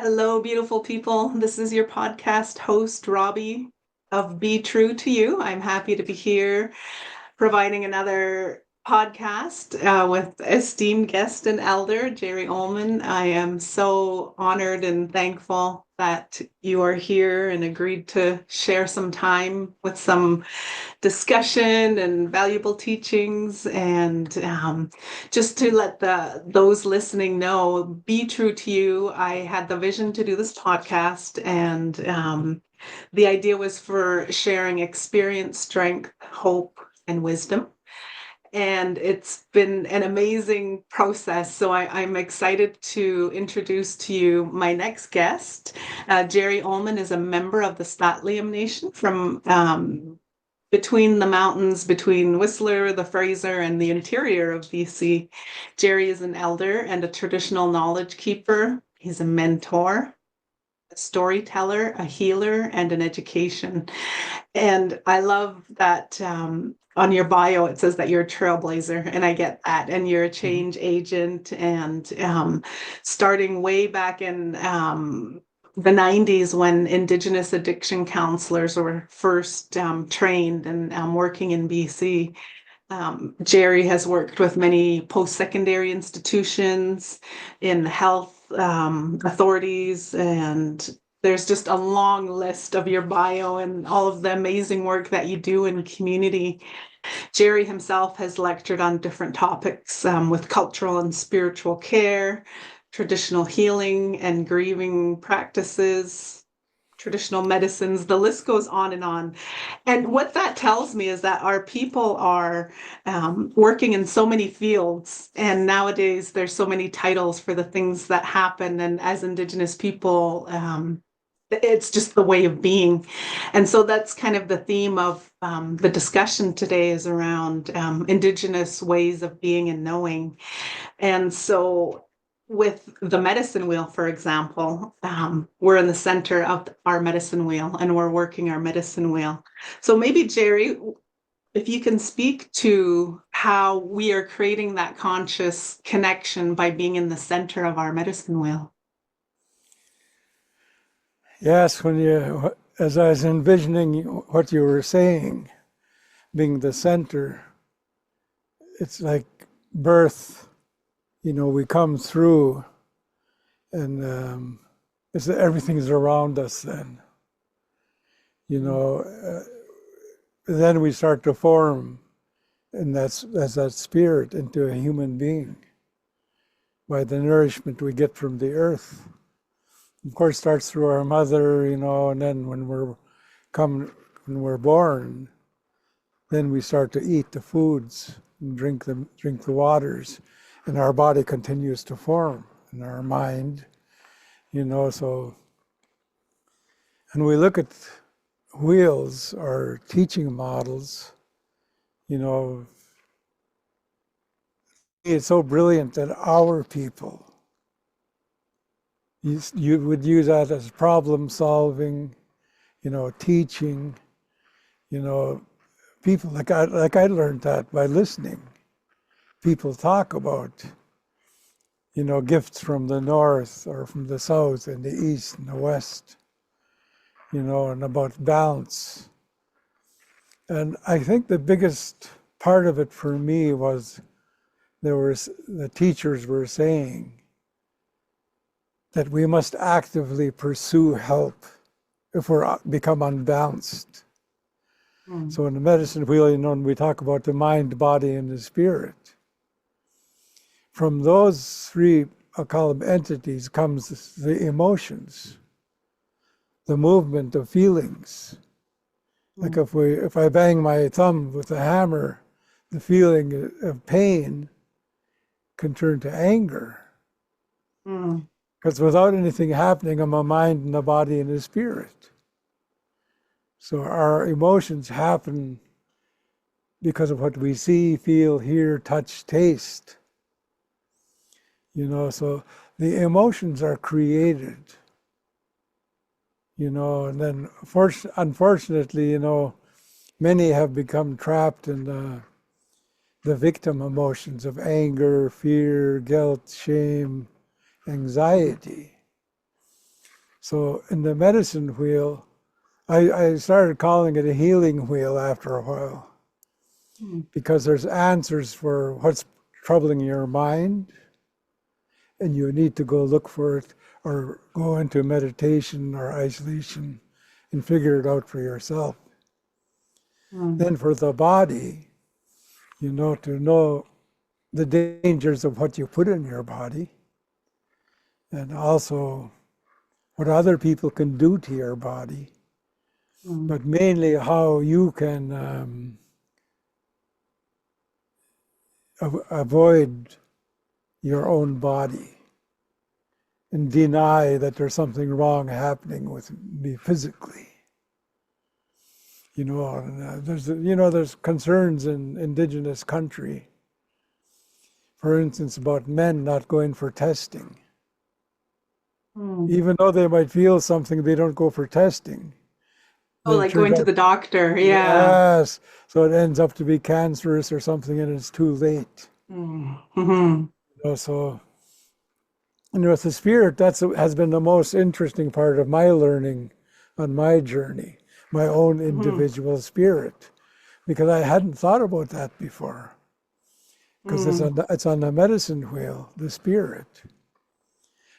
Hello, beautiful people. This is your podcast host, Robbie of Be True to You. I'm happy to be here providing another podcast with esteemed guest and elder, Gerry Oleman. I am so honored and thankful that you are here and agreed to share some time with some discussion and valuable teachings. And just to let those listening know, be true to you. I had the vision to do this podcast, and the idea was for sharing experience, strength, hope, and wisdom. And it's been an amazing process. So I'm excited to introduce to you my next guest. Gerry Oleman is a member of the St'át'imc Nation from between the mountains, between Whistler, the Fraser, and the interior of BC. Gerry is an elder and a traditional knowledge keeper. He's a mentor, a storyteller, a healer, and an education. And I love that on your bio it says that you're a trailblazer, and I get that. And you're a change agent, and starting way back in the 90s when Indigenous addiction counselors were first trained and working in BC. Gerry has worked with many post-secondary institutions in health authorities, and there's just a long list of your bio and all of the amazing work that you do in community. Gerry himself has lectured on different topics with cultural and spiritual care, traditional healing and grieving practices, traditional medicines. The list goes on and on. And what that tells me is that our people are working in so many fields. And nowadays, there's so many titles for the things that happen. And as Indigenous people, it's just the way of being. And so that's kind of the theme of the discussion today is around Indigenous ways of being and knowing. And so with the medicine wheel, for example, we're in the center of our medicine wheel and we're working our medicine wheel. So maybe, Gerry, if you can speak to how we are creating that conscious connection by being in the center of our medicine wheel. Yes, as I was envisioning what you were saying, being the center, it's like birth. We come through, and everything's around us. Then, then we start to form, and that's as that spirit into a human being by the nourishment we get from the earth. Of course, starts through our mother, and then when we're born, then we start to eat the foods and drink the waters, and our body continues to form, and our mind, so. And we look at wheels or teaching models, it's so brilliant that our people, you would use that as problem solving, teaching, people like I learned that by listening. People talk about, gifts from the north or from the south and the east and the west, and about balance. And I think the biggest part of it for me was the teachers were saying that we must actively pursue help if we're become unbalanced. So in the medicine wheel, when we talk about the mind, body, and the spirit, from those three, I'll call them entities, comes the emotions, the movement of feelings. Like if I bang my thumb with a hammer, the feeling of pain can turn to anger. Because without anything happening in my mind and the body and the spirit. So our emotions happen because of what we see, feel, hear, touch, taste. So the emotions are created. And then unfortunately, many have become trapped in the victim emotions of anger, fear, guilt, shame, anxiety. So in the medicine wheel, I started calling it a healing wheel after a while, Mm. because there's answers for what's troubling your mind, and you need to go look for it or go into meditation or isolation and figure it out for yourself. Mm. Then for the body, to know the dangers of what you put in your body, and also what other people can do to your body, Mm. but mainly how you can avoid your own body and deny that there's something wrong happening with me physically. There's concerns in Indigenous country, for instance, about men not going for testing. Mm. Even though they might feel something, they don't go for testing. Oh, Then it like turns going to out, the doctor. Yeah. yes, so it ends up to be cancerous or something, and it's too late. Mm. Hmm. So, with the spirit, has been the most interesting part of my learning on my journey, my own Hmm. individual spirit, because I hadn't thought about that before. Because Mm. it's on the medicine wheel, the spirit.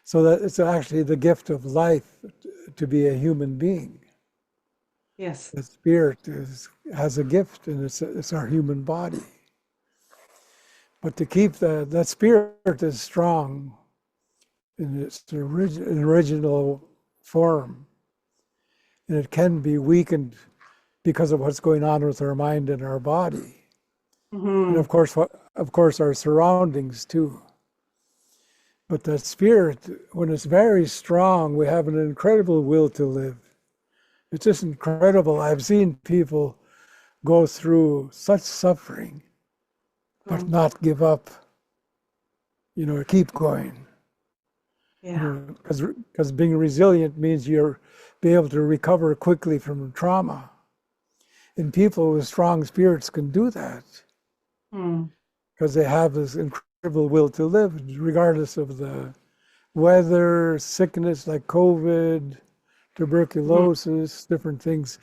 So that it's actually the gift of life to be a human being. Yes. The spirit has a gift, and it's our human body. But to keep that spirit is strong in its original form, and it can be weakened because of what's going on with our mind and our body, and Hmm. of course, our surroundings too. But the spirit, when it's very strong, we have an incredible will to live. It's just incredible. I've seen people go through such suffering, but Mm. not give up, keep going. Yeah. Because being resilient means you're be able to recover quickly from trauma. And people with strong spirits can do that Mm. because they have this incredible will to live, regardless of the weather, sickness like COVID, Hmm. tuberculosis, different things.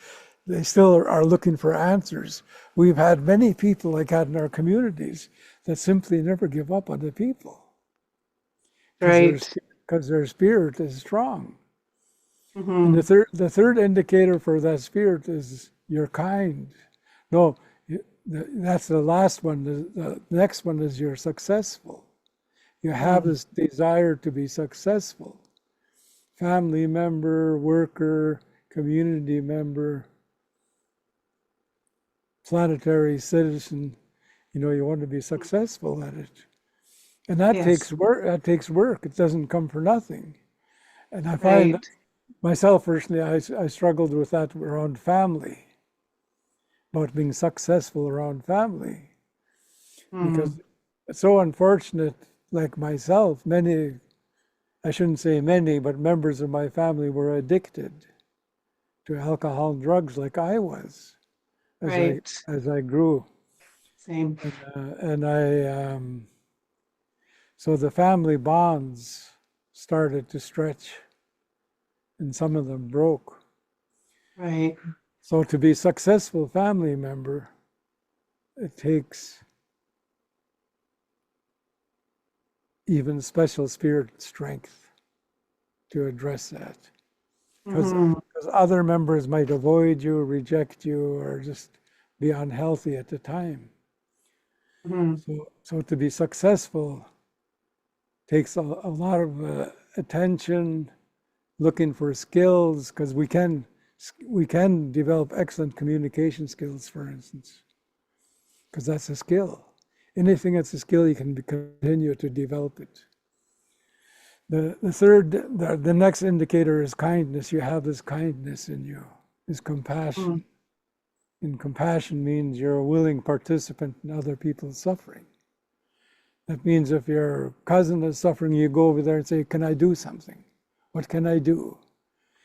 They still are looking for answers. We've had many people like that in our communities that simply never give up on the people because Right. their spirit is strong. And Hmm. the third indicator for that spirit is you're kind. No, that's the last one. The next one is you're successful. You have Mm. this desire to be successful. Family member, worker, community member, planetary citizen. You want to be successful at it. And that Yes. takes work. That takes work. It doesn't come for nothing. And I find Right. myself personally, I struggled with that around family, about being successful around family, because Mm. it's so unfortunate. Like myself, I shouldn't say many, but members of my family were addicted to alcohol and drugs, like I was as I Right. as I grew, Same. and so the family bonds started to stretch, and some of them broke. Right. So to be a successful family member, it takes even special spirit strength to address that. Because Hmm. other members might avoid you, reject you, or just be unhealthy at the time. Hmm. So to be successful takes a lot of attention, looking for skills, because we can develop excellent communication skills, for instance, because that's a skill. Anything that's a skill, you can continue to develop it. The next indicator is kindness. You have this kindness in you, is Hmm. compassion. And compassion means you're a willing participant in other people's suffering. That means if your cousin is suffering, you go over there and say, "Can I do something? What can I do?"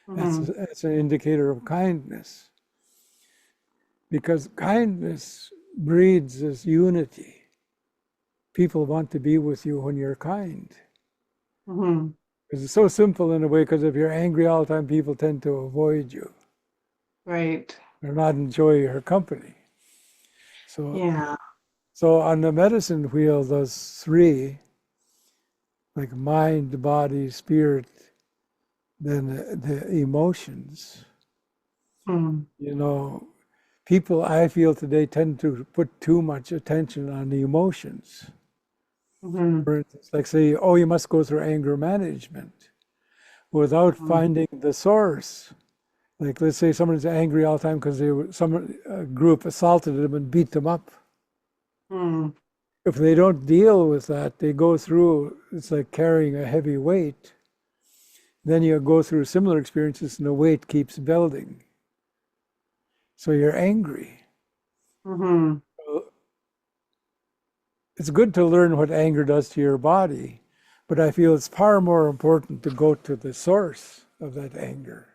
Hmm. That's an indicator of kindness, because kindness breeds this unity. People want to be with you when you're kind. Hmm. Because it's so simple in a way, because if you're angry all the time, people tend to avoid you Right. or not enjoy your company. So, Yeah. so on the medicine wheel, those three, like mind, body, spirit, then the emotions, Mm. you know, people I feel today tend to put too much attention on the emotions. Mm-hmm. For instance, like say, oh, you must go through anger management without Mm-hmm. finding the source. Like let's say someone's angry all the time because some group assaulted them and beat them up. Mm. If they don't deal with that, they go through, it's like carrying a heavy weight. Then you go through similar experiences and the weight keeps building. So you're angry. Mm-hmm. It's good to learn what anger does to your body, but I feel it's far more important to go to the source of that anger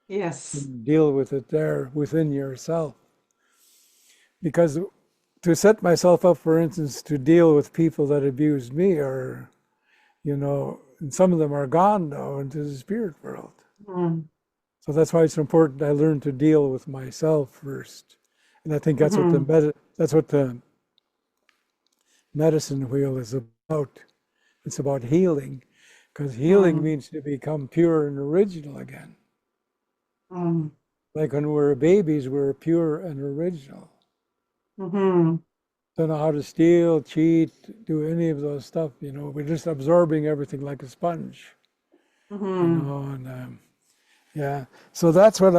Yes. and deal with it there within yourself. Because to set myself up, for instance, to deal with people that abuse me, or, and some of them are gone now into the spirit world. Mm. So that's why it's important I learn to deal with myself first. And I think Mm-hmm. that's what the medicine wheel is about. It's about healing, because healing Mm. means to become pure and original again. Mm. Like when we're babies, we're pure and original. Mm-hmm. Don't know how to steal, cheat, do any of those stuff. We're just absorbing everything like a sponge. Mm-hmm. And yeah. So that's what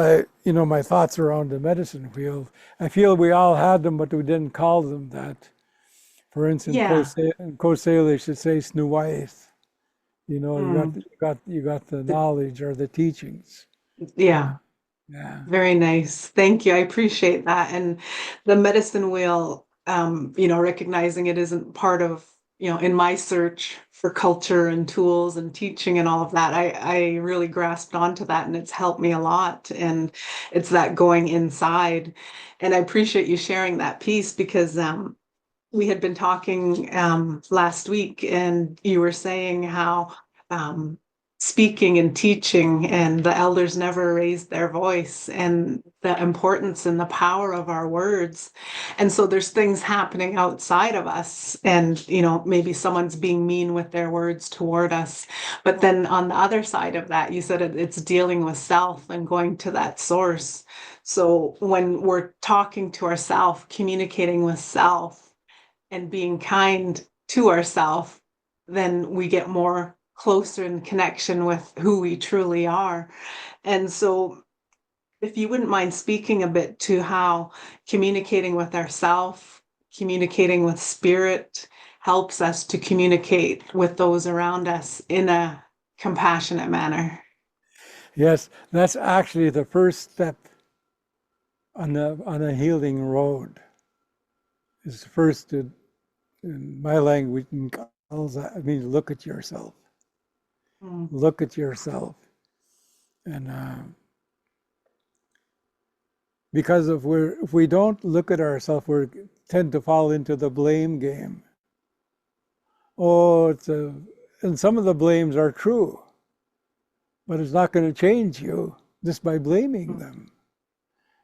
my thoughts around the medicine wheel. I feel we all had them, but we didn't call them that. For instance, Yeah. in Coast Salish, should say Snuwaith. Mm. You got the knowledge or the teachings. Yeah. Yeah. Very nice. Thank you. I appreciate that. And the medicine wheel, recognizing it isn't part of, in my search for culture and tools and teaching and all of that, I really grasped onto that and it's helped me a lot. And it's that going inside. And I appreciate you sharing that piece because we had been talking last week, and you were saying how um, speaking and teaching, and the elders never raised their voice, and the importance and the power of our words. And so there's things happening outside of us, and maybe someone's being mean with their words toward us. But then on the other side of that, you said it's dealing with self and going to that source. So when we're talking to ourselves, communicating with self, and being kind to ourselves, then we get more closer in connection with who we truly are. And so, if you wouldn't mind speaking a bit to how communicating with ourself, communicating with spirit helps us to communicate with those around us in a compassionate manner. Yes, that's actually the first step on a healing road. Is first to, in my language, it means look at yourself. Mm. Look at yourself, and because if we don't look at ourselves, we tend to fall into the blame game. Oh, and some of the blames are true, but it's not going to change you just by blaming them.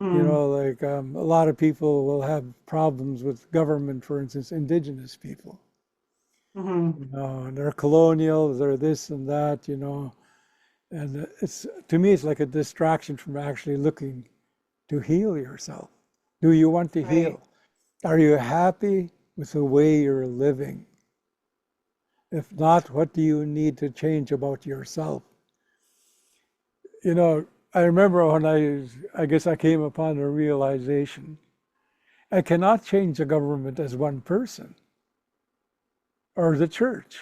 Mm. Like a lot of people will have problems with government, for instance, Indigenous people. Mm-hmm. And they're colonial, they're this and that, and it's to me, it's like a distraction from actually looking to heal yourself. Do you want to Right. heal? Are you happy with the way you're living? If not, what do you need to change about yourself? I remember when I guess I came upon a realization. I cannot change the government as one person, or the church,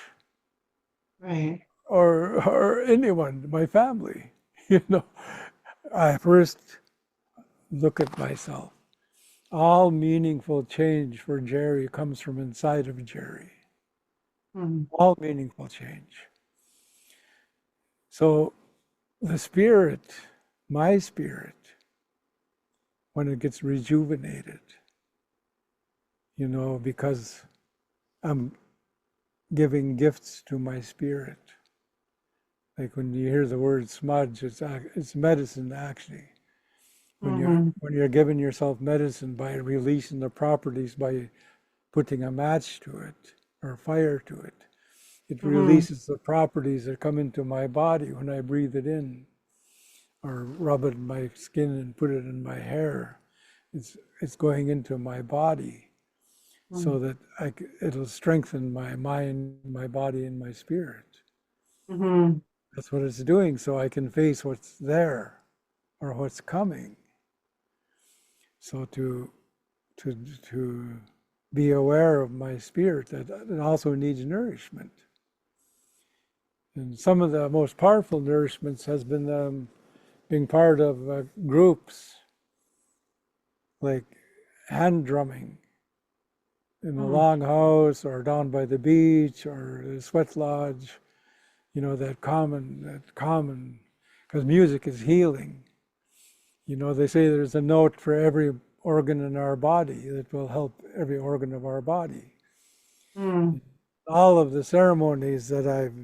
Right. or anyone, my family. You know, I first look at myself. All meaningful change for Gerry comes from inside of Gerry. Mm. All meaningful change. So the spirit, my spirit, when it gets rejuvenated, because I'm giving gifts to my spirit, Like when you hear the word smudge, it's medicine actually. Mm-hmm. When you're giving yourself medicine by releasing the properties by putting a match to it or fire to it, it Mm-hmm. releases the properties that come into my body when I breathe it in or rub it in my skin and put it in my hair. It's going into my body so that it'll strengthen my mind, my body, and my spirit. Mm-hmm. That's what it's doing, so I can face what's there or what's coming. So to to be aware of my spirit that it also needs nourishment. And some of the most powerful nourishments has been being part of groups like hand drumming in the longhouse or down by the beach or the sweat lodge. You know, that common, because music is healing. You know, they say there's a note for every organ in our body that will help every organ of our body. Mm-hmm. All of the ceremonies that I've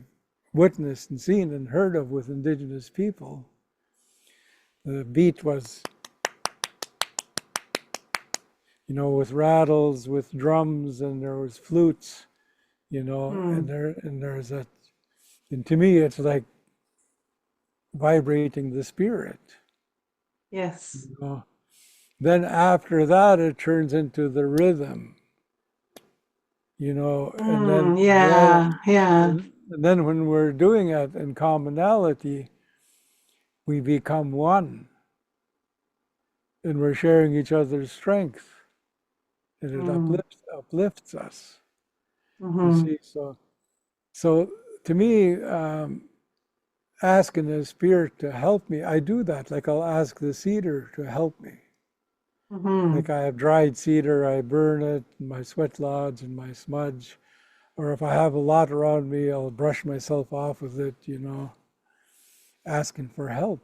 witnessed and seen and heard of with Indigenous people, the beat was, you know, with rattles, with drums, and there was flutes, you know, Mm-hmm. and there's that, and to me, it's like vibrating the spirit, Yes. you know. Then after that, it turns into the rhythm, you know, Mm, yeah, yeah. and then when we're doing it in commonality, we become one, and we're sharing each other's strength, and it Mm, uplifts us. You mm-hmm. see, so to me, asking the spirit to help me, I do that. Like I'll ask the cedar to help me. Mm-hmm. Like I have dried cedar, I burn it, in my sweat lodge and my smudge. Or if I have a lot around me, I'll brush myself off with it, you know, asking for help,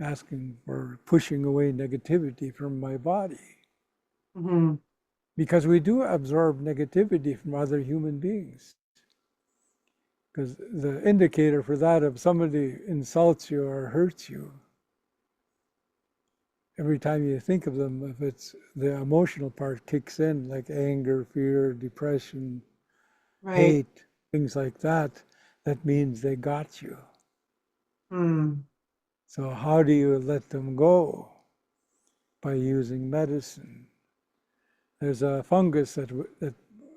asking for pushing away negativity from my body. Mm-hmm. Because we do absorb negativity from other human beings. Because the indicator for that, if somebody insults you or hurts you, every time you think of them, if it's the emotional part kicks in, like anger, fear, depression, Right. hate, things like that, that means they got you. Mm, So how do you let them go? By using medicine. There's a fungus that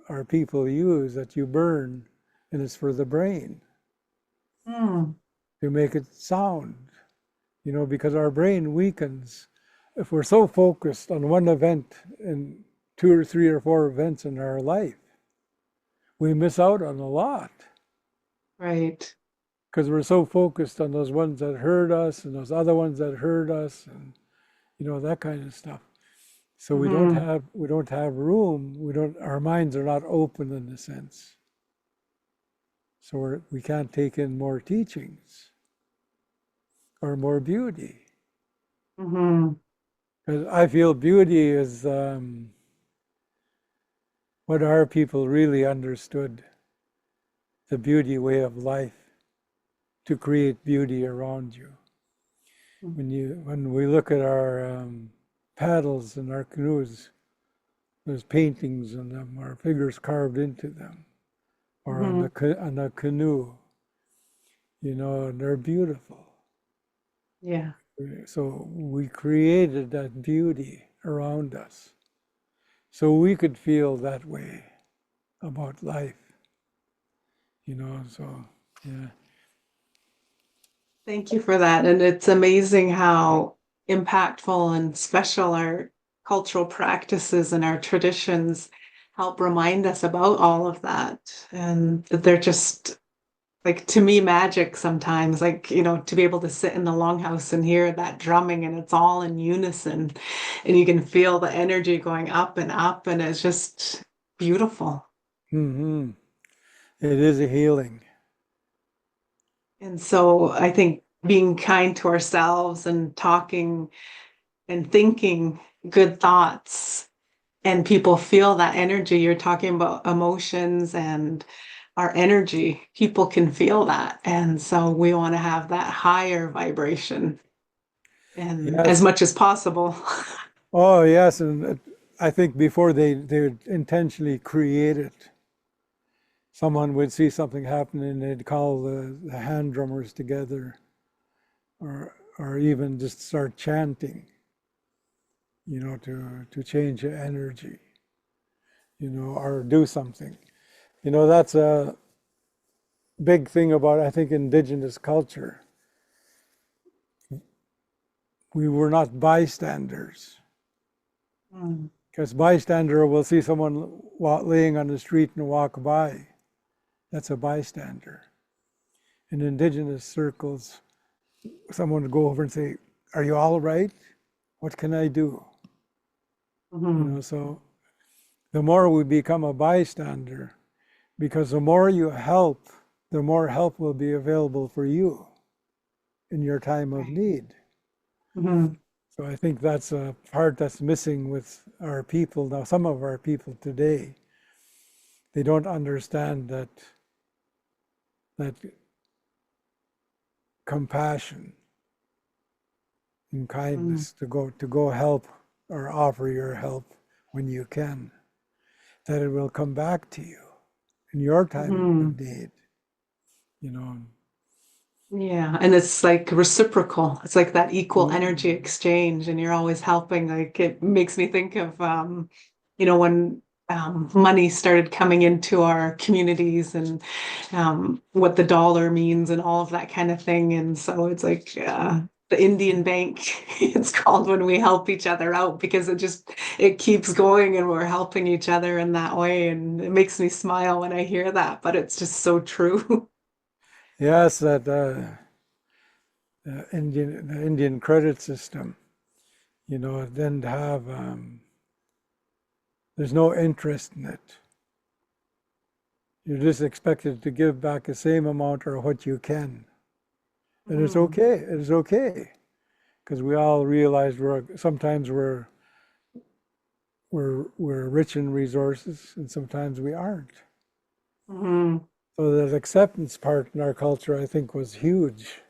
our people use that you burn, and it's for the brain mm, to make it sound. You know, because our brain weakens if we're so focused on one event and two or three or four events in our life. We miss out on a lot right. because we're so focused on those ones that hurt us and those other ones that hurt us, and you know that kind of stuff. So Mm-hmm. we don't have room. We don't. Our minds are not open in a sense. So we can't take in more teachings or more beauty. Mm-hmm. Because I feel beauty is what our people really understood, the beauty way of life, to create beauty around you. When we look at our paddles and our canoes, there's paintings in them or figures carved into them, or on Mm-hmm. the canoe, you know, and they're beautiful. Yeah. So we created that beauty around us, so we could feel that way about life, you know. So yeah. Thank you for that. And it's amazing how impactful and special our cultural practices and our traditions help remind us about all of that. And that they're just like to me magic sometimes, like, to be able to sit in the longhouse and hear that drumming and it's all in unison and you can feel the energy going up and it's just beautiful. Mm-hmm. It is a healing. And so I think being kind to ourselves and talking and thinking good thoughts and people feel that energy. You're talking about emotions and our energy. People can feel that. And so we want to have that higher vibration and as Yes. much as possible. Oh, yes. And I think before they would intentionally create it, someone would see something happen and they'd call the hand drummers together, or even just start chanting, to change the energy, or do something. That's a big thing about, I think, Indigenous culture. We were not bystanders, Mm, because bystander will see someone laying on the street and walk by. That's a bystander. In Indigenous circles, someone would go over and say, "Are you all right? What can I do?" mhm. So the more we become a bystander, because the more you help, the more help will be available for you in your time of Right. need. Mhm. So I think that's a part that's missing with our people now. Some of our people today, they don't understand that compassion and Mm, kindness to go help or offer your help when you can, that it will come back to you in your time of mhm. need. You know. Yeah, and it's like reciprocal. It's like that equal energy Mm. exchange, and you're always helping. Like it makes me think of, when money started coming into our communities and what the dollar means and all of that kind of thing. And so it's like the Indian bank, it's called when we help each other out because it keeps going and we're helping each other in that way. And it makes me smile when I hear that, but it's just so true. Yes, that the Indian credit system. Then to have there's no interest in it. You're just expected to give back the same amount or what you can, and it's Mhm. okay. It's okay because we all realize sometimes we're rich in resources, and sometimes we aren't. Mhm. So that acceptance part in our culture, I think, was huge,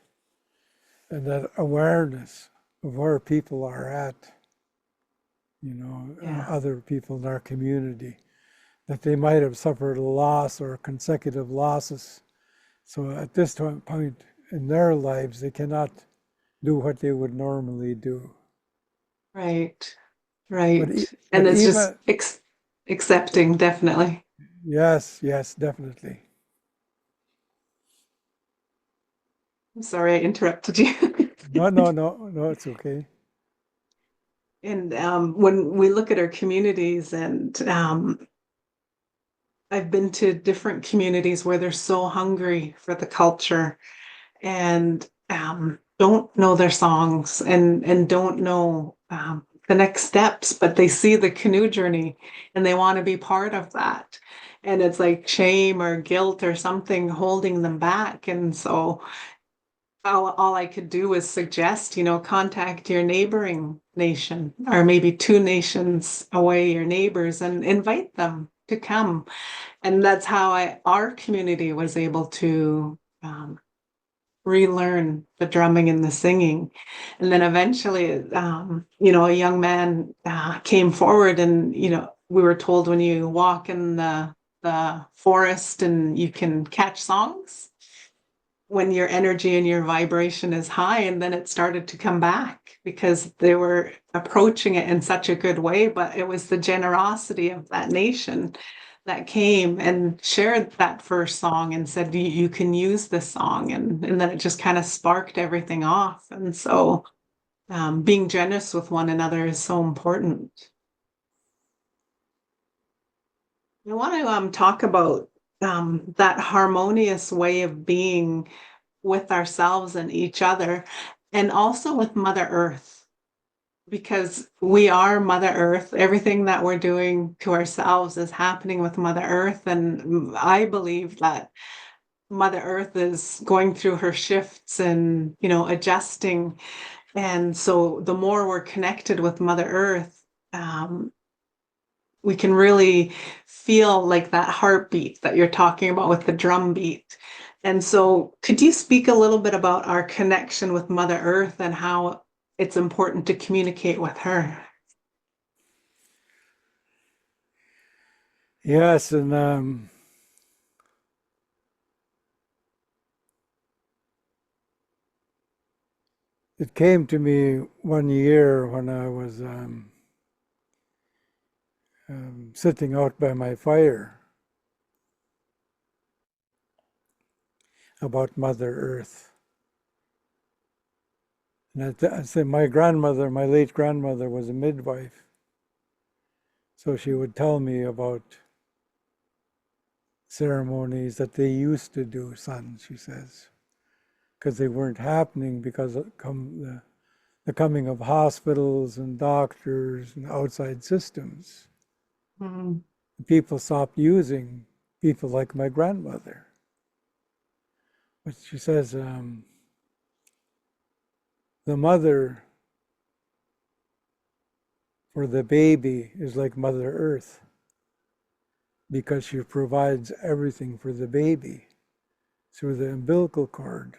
and that awareness of where people are at, Yeah. other people in our community, that they might have suffered a loss or consecutive losses. So at this point in their lives, they cannot do what they would normally do. Right. But Right. And but it's just even accepting, definitely. yes, yes, definitely. I'm sorry I interrupted you. No, no, no, no, it's okay. And when we look at our communities, and I've been to different communities where they're so hungry for the culture and don't know their songs and don't know the next steps, but they see the canoe journey and they want to be part of that. And it's like shame or guilt or something holding them back. And so all I could do was suggest, contact your neighboring nation or maybe two nations away, your neighbors, and invite them to come. And that's how our community was able to relearn the drumming and the singing. And then eventually, a young man came forward, and we were told when you walk in the forest and you can catch songs when your energy and your vibration is high. And then it started to come back because they were approaching it in such a good way. But it was the generosity of that nation that came and shared that first song and said, you can use this song. And then it just kind of sparked everything off. And so being generous with one another is so important. I want to talk about that harmonious way of being with ourselves and each other, and also with Mother Earth, because we are Mother Earth. Everything that we're doing to ourselves is happening with Mother Earth. And I believe that Mother Earth is going through her shifts and, adjusting. And so the more we're connected with Mother Earth, um, we can really feel like that heartbeat that you're talking about with the drum beat. And so could you speak a little bit about our connection with Mother Earth and how it's important to communicate with her? Yes, and it came to me one year when I was sitting out by my fire about Mother Earth. And I said, my grandmother, my late grandmother, was a midwife. So she would tell me about ceremonies that they used to do, son, she says, because they weren't happening because of the coming of hospitals and doctors and outside systems. Mm. People stopped using people like my grandmother. But she says, the mother for the baby is like Mother Earth because she provides everything for the baby through the umbilical cord.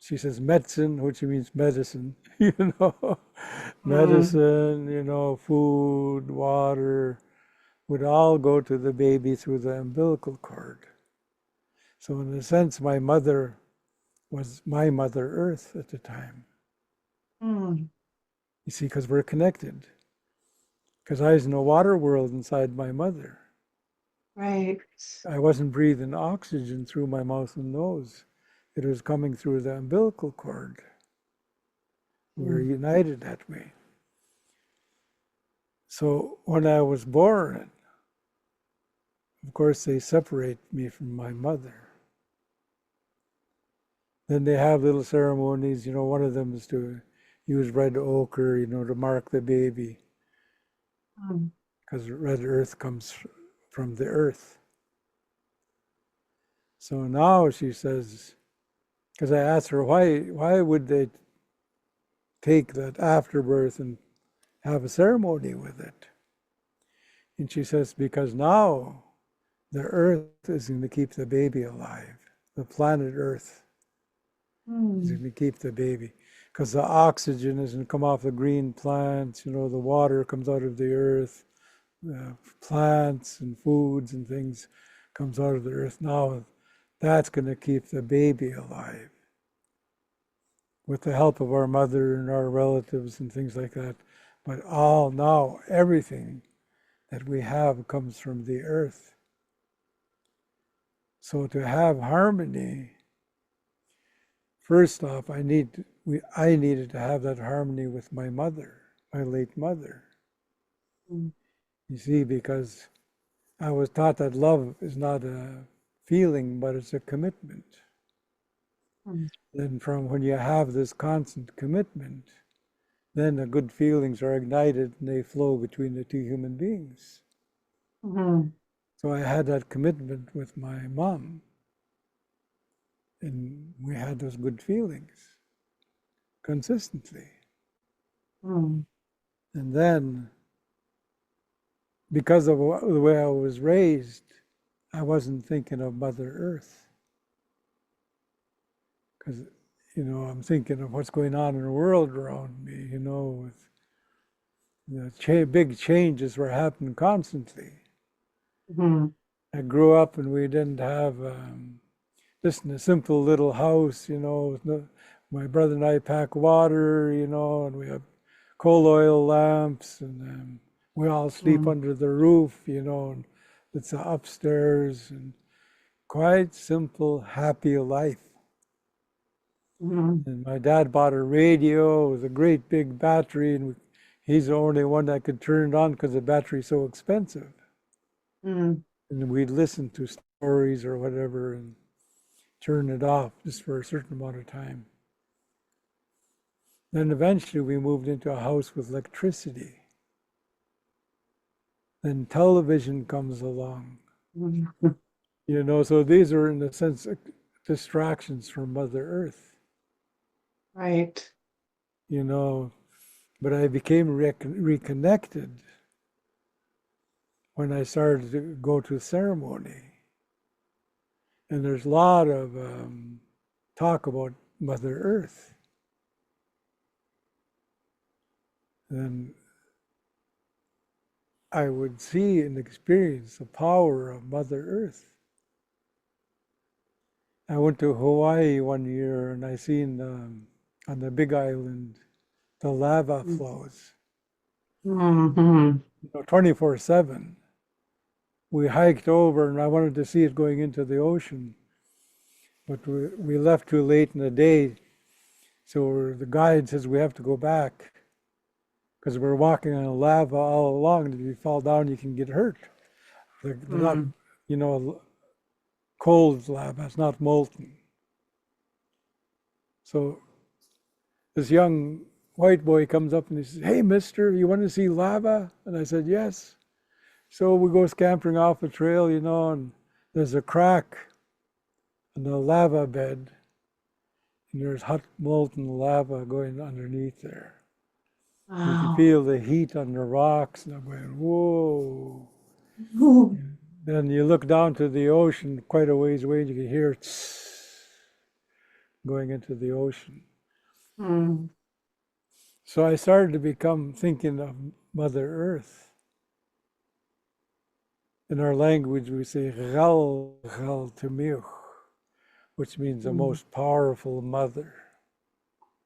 She says medicine, which means medicine, Mm. medicine, food, water, would all go to the baby through the umbilical cord. So in a sense, my mother was my Mother Earth at the time. Mm. You see, because we're connected. Because I was in a water world inside my mother. Right. I wasn't breathing oxygen through my mouth and nose. It was coming through the umbilical cord. We're Mm. united that way. So when I was born, of course, they separate me from my mother. Then they have little ceremonies. One of them is to use red ochre, to mark the baby, Mm. because red earth comes from the earth. So now she says, because I asked her, why would they take that afterbirth and have a ceremony with it? And she says, because now the earth is going to keep the baby alive. The planet Earth is Mm. going to keep the baby. Because the oxygen is going to come off the green plants, the water comes out of the earth, plants and foods and things comes out of the earth. Now that's going to keep the baby alive. With the help of our mother and our relatives and things like that. But now, everything that we have comes from the earth. So to have harmony, first off, I needed to have that harmony with my mother, my late mother. Mm. You see, because I was taught that love is not a feeling, but it's a commitment. Mm. Then from when you have this constant commitment, then the good feelings are ignited and they flow between the two human beings. Mm. So I had that commitment with my mom, and we had those good feelings consistently. Mm. And then, because of the way I was raised, I wasn't thinking of Mother Earth. Because, I'm thinking of what's going on in the world around me, with the big changes were happening constantly. Mm. I grew up and we didn't have just in a simple little house, with my brother and I pack water, and we have coal oil lamps, and we all sleep Mm. under the roof, and it's upstairs, and quite simple, happy life. Mm. And my dad bought a radio with a great big battery, and he's the only one that could turn it on because the battery's so expensive. Mm. And we'd listen to stories or whatever and turn it off just for a certain amount of time. Then eventually we moved into a house with electricity. Then television comes along. Mm. So these are, in a sense, distractions from Mother Earth. Right. But I became reconnected when I started to go to ceremony. And there's a lot of talk about Mother Earth. And I would see and experience the power of Mother Earth. I went to Hawaii one year and I seen on the Big Island the lava flows, Mm-hmm. 24/7. We hiked over and I wanted to see it going into the ocean, but we left too late in the day. So the guide says we have to go back because we're walking on lava all along. And if you fall down, you can get hurt. They're not, Mm. you know, cold lava, it's not molten. So this young white boy comes up and he says, "Hey, mister, you want to see lava?" And I said, "Yes." So we go scampering off the trail, and there's a crack in the lava bed, and there's hot molten lava going underneath there. You can Wow. feel the heat on the rocks, and I'm going, whoa. Then you look down to the ocean quite a ways away, and you can hear going into the ocean. Mm. So I started to become thinking of Mother Earth. In our language, we say Gal Gal Temiuch, which means the Mm. most powerful mother,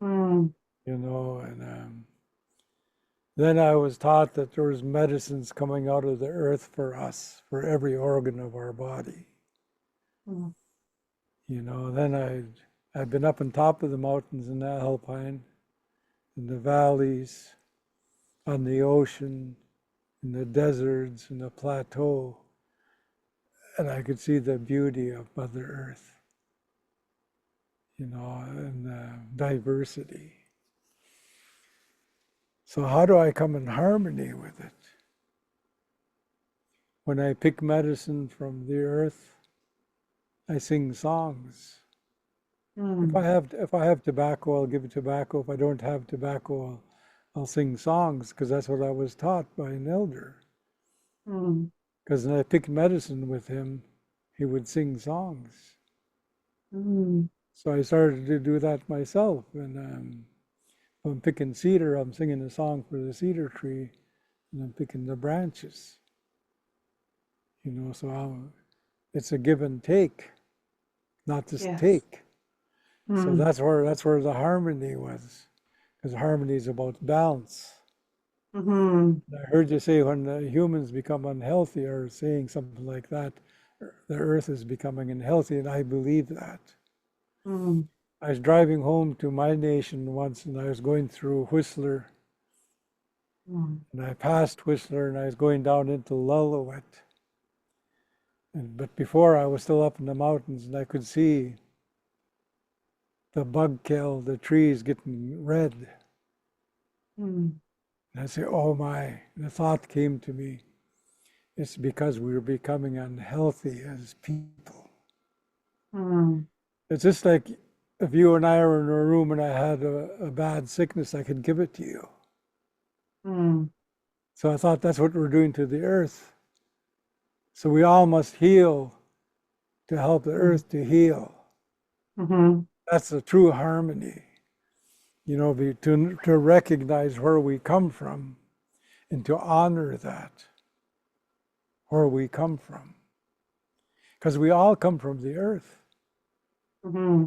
Mm. and then I was taught that there was medicines coming out of the earth for us, for every organ of our body. Mm. Then I'd been up on top of the mountains in the Alpine, in the valleys, on the ocean, in the deserts, in the plateau, and I could see the beauty of Mother Earth, and diversity. So how do I come in harmony with it? When I pick medicine from the earth, I sing songs. If I Mm. have tobacco, I'll give it tobacco. If I don't have tobacco, I'll sing songs because that's what I was taught by an elder. Mm. Because when I picked medicine with him, he would sing songs. Mm. So I started to do that myself. And if I'm picking cedar, I'm singing a song for the cedar tree, and I'm picking the branches. It's a give and take, not just Yes. take. So Mm. that's where the harmony was, because harmony is about balance. Mm-hmm. I heard you say when humans become unhealthy, or saying something like that, the earth is becoming unhealthy, and I believe that. Mm. I was driving home to my nation once, and I was going through Whistler, Mm. and I passed Whistler, and I was going down into Lillooet. But before, I was still up in the mountains, and I could see the bug kill, the trees getting red. Mm. And I say, oh my, the thought came to me, it's because we're becoming unhealthy as people. Mm. It's just like if you and I were in a room and I had a bad sickness, I could give it to you. Mm. So I thought that's what we're doing to the earth. So we all must heal to help the Mm. earth to heal. Mm-hmm. That's the true harmony, to recognize where we come from and to honor that, where we come from. Because we all come from the earth. Mm-hmm.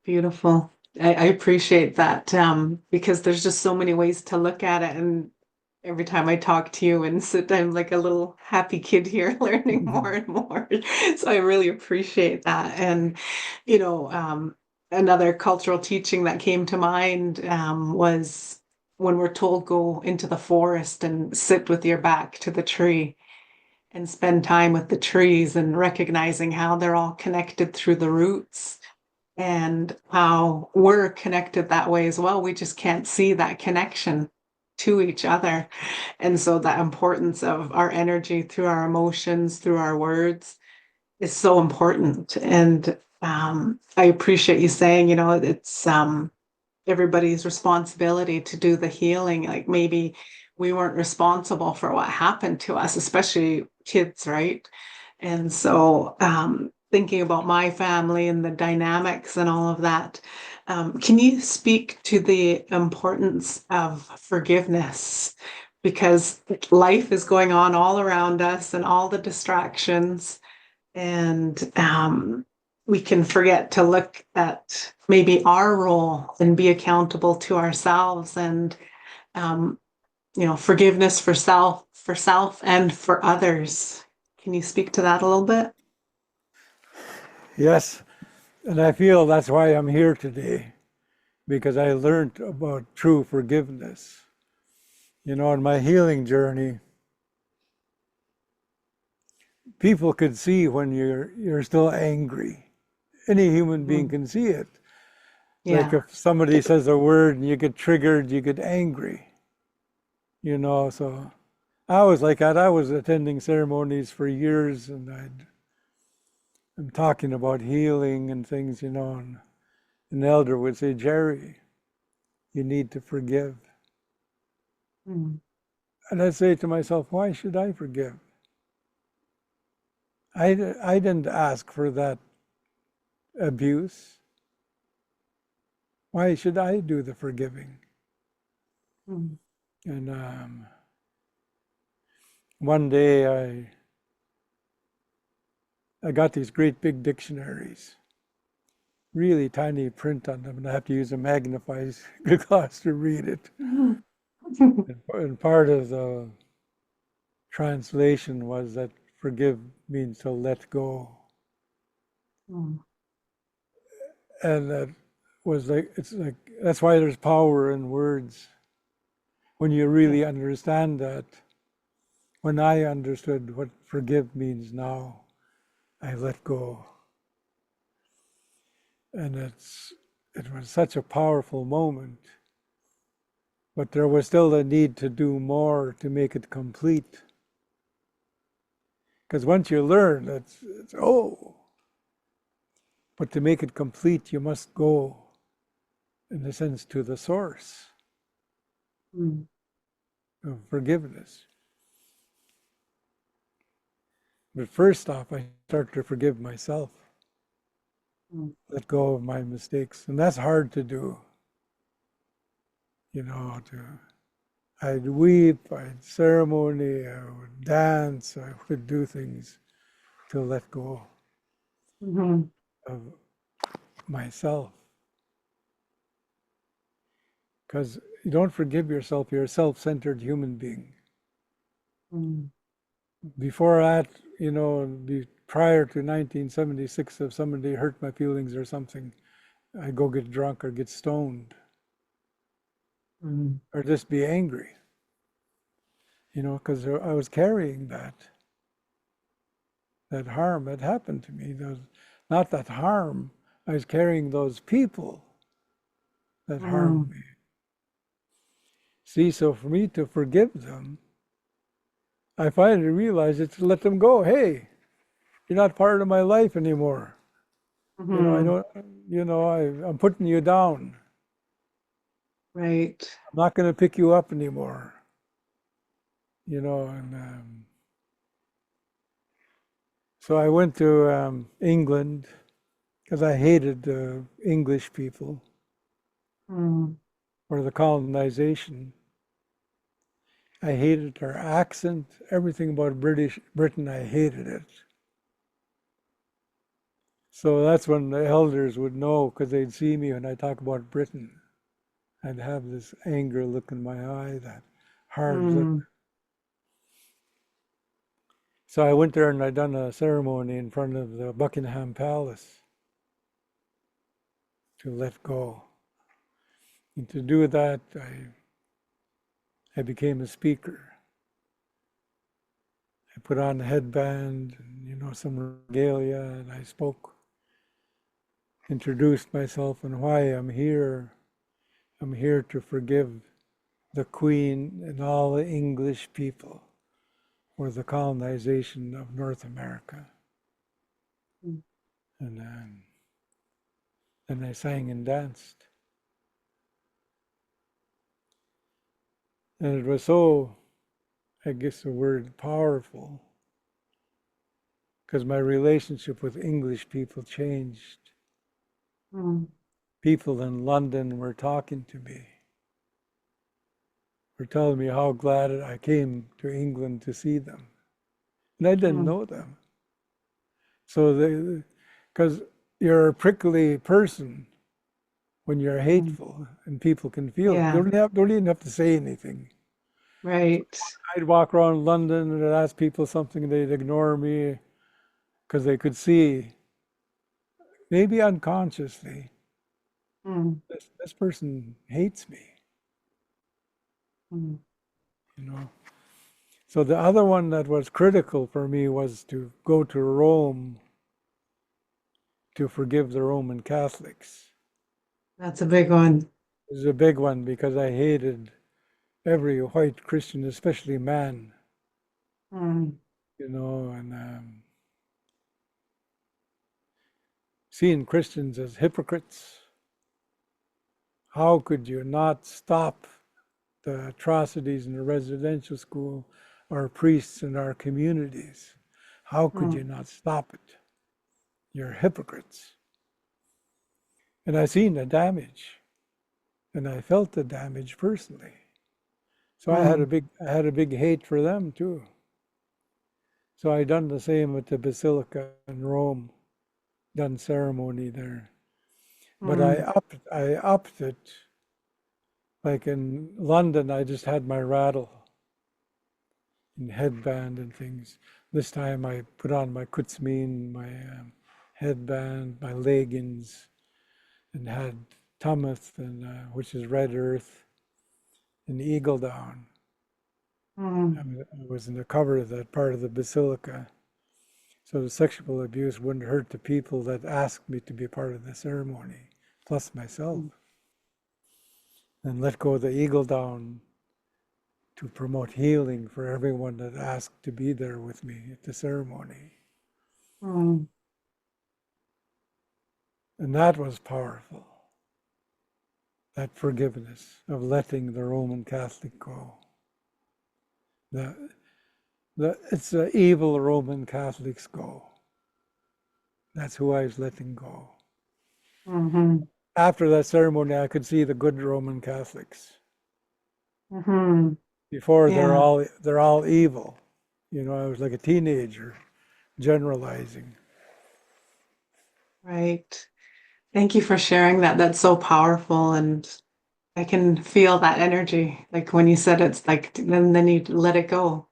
Beautiful. I appreciate that because there's just so many ways to look at it. And every time I talk to you and sit, I'm like a little happy kid here learning more and more. So I really appreciate that. And, you know, um, another cultural teaching that came to mind was when we're told go into the forest and sit with your back to the tree and spend time with the trees and recognizing how they're all connected through the roots and how we're connected that way as well. We just can't see that connection to each other. And so the importance of our energy through our emotions, through our words is so important. And I appreciate you saying, it's everybody's responsibility to do the healing. Like maybe we weren't responsible for what happened to us, especially kids, right? And so, thinking about my family and the dynamics and all of that, can you speak to the importance of forgiveness? Because life is going on all around us and all the distractions, and we can forget to look at maybe our role and be accountable to ourselves, and um, forgiveness for self and for others. Can you speak to that a little bit? Yes, and I feel that's why I'm here today, because I learned about true forgiveness. In my healing journey, people could see when you're still angry. Any human being Mm. can see it. Like Yeah. if somebody says a word and you get triggered, you get angry. So I was like that. I was attending ceremonies for years, and I'm talking about healing and things, and an elder would say, Gerry, you need to forgive. Mm. And I'd say to myself, why should I forgive? I didn't ask for that abuse. Why should I do the forgiving? Mm. And one day I got these great big dictionaries, really tiny print on them, and I have to use a magnifying glass to read it. Mm. And part of the translation was that forgive means to let go. Mm. And that was like, it's like, that's why there's power in words. When you Yeah. really understand that, when I understood what forgive means now, I let go. And it was such a powerful moment. But there was still a need to do more to make it complete. Because once you learn, it's oh, but to make it complete, you must go, in a sense, to the source Mm. of forgiveness. But first off, I start to forgive myself, Mm. let go of my mistakes. And that's hard to do, I'd weep, I'd ceremony, I would dance, I would do things to let go Mhm. of myself. Because you don't forgive yourself, you're a self-centered human being. Mm. Before that, prior to 1976, if somebody hurt my feelings or something, I'd go get drunk or get stoned Mm. or just be angry, because I was carrying that harm had happened to me. Not that harm, I was carrying those people that harmed Mm. me. See, so for me to forgive them, I finally realized it's to let them go. Hey, you're not part of my life anymore. I Mhm. don't, I'm putting you down. Right. I'm not going to pick you up anymore. And so I went to England because I hated the English people Mm. or the colonization. I hated their accent, everything about Britain, I hated it. So that's when the elders would know because they'd see me when I talk about Britain. I'd have this anger look in my eye, that hard look. Mm. So I went there and I'd done a ceremony in front of the Buckingham Palace to let go. And to do that, I became a speaker. I put on a headband and, some regalia, and I spoke, introduced myself and why I'm here. I'm here to forgive the Queen and all the English people for the colonization of North America. Mm. And then I sang and danced. And it was so, I guess the word powerful, because my relationship with English people changed. Mm, People in London were talking to me, were telling me how glad I came to England to see them. And I didn't mm, know them. So they, because you're a prickly person when you're mm. hateful and people can feel it. Yeah, Don't even have to say anything. right. I'd walk around London and I'd ask people something and they'd ignore me because they could see, maybe unconsciously, Mm, this person hates me, mm, you know. So the other one that was critical for me was to go to Rome to forgive the Roman Catholics. that's a big one. It was a big one because I hated every white Christian, especially man, Mm, and seeing Christians as hypocrites. How could you not stop the atrocities in the residential school, our priests in our communities? How could you mm, not stop it? You're hypocrites. And I seen the damage, and I felt the damage personally. So mm, I had a big hate for them too. So I done the same with the Basilica in Rome, done ceremony there. But mm, I upped it. Like in London, I just had my rattle and headband and things. This time I put on my kutzmin, my headband, my leggings, and had tumith, and which is red earth, and eagle down. mm, I was in the cover of that part of the basilica, so the sexual abuse wouldn't hurt the people that asked me to be part of the ceremony, plus myself. mm, And let go of the eagle down to promote healing for everyone that asked to be there with me at the ceremony. mm, And that was powerful, that forgiveness of letting the Roman Catholic go. The, it's the evil Roman Catholics go. That's who I was letting go. mhm, After that ceremony, I could see the good Roman Catholics. mhm. Before Yeah, they're all evil. I was like a teenager generalizing. right. Thank you for sharing that. That's so powerful, and I can feel that energy. Like when you said it's like, then you let it go.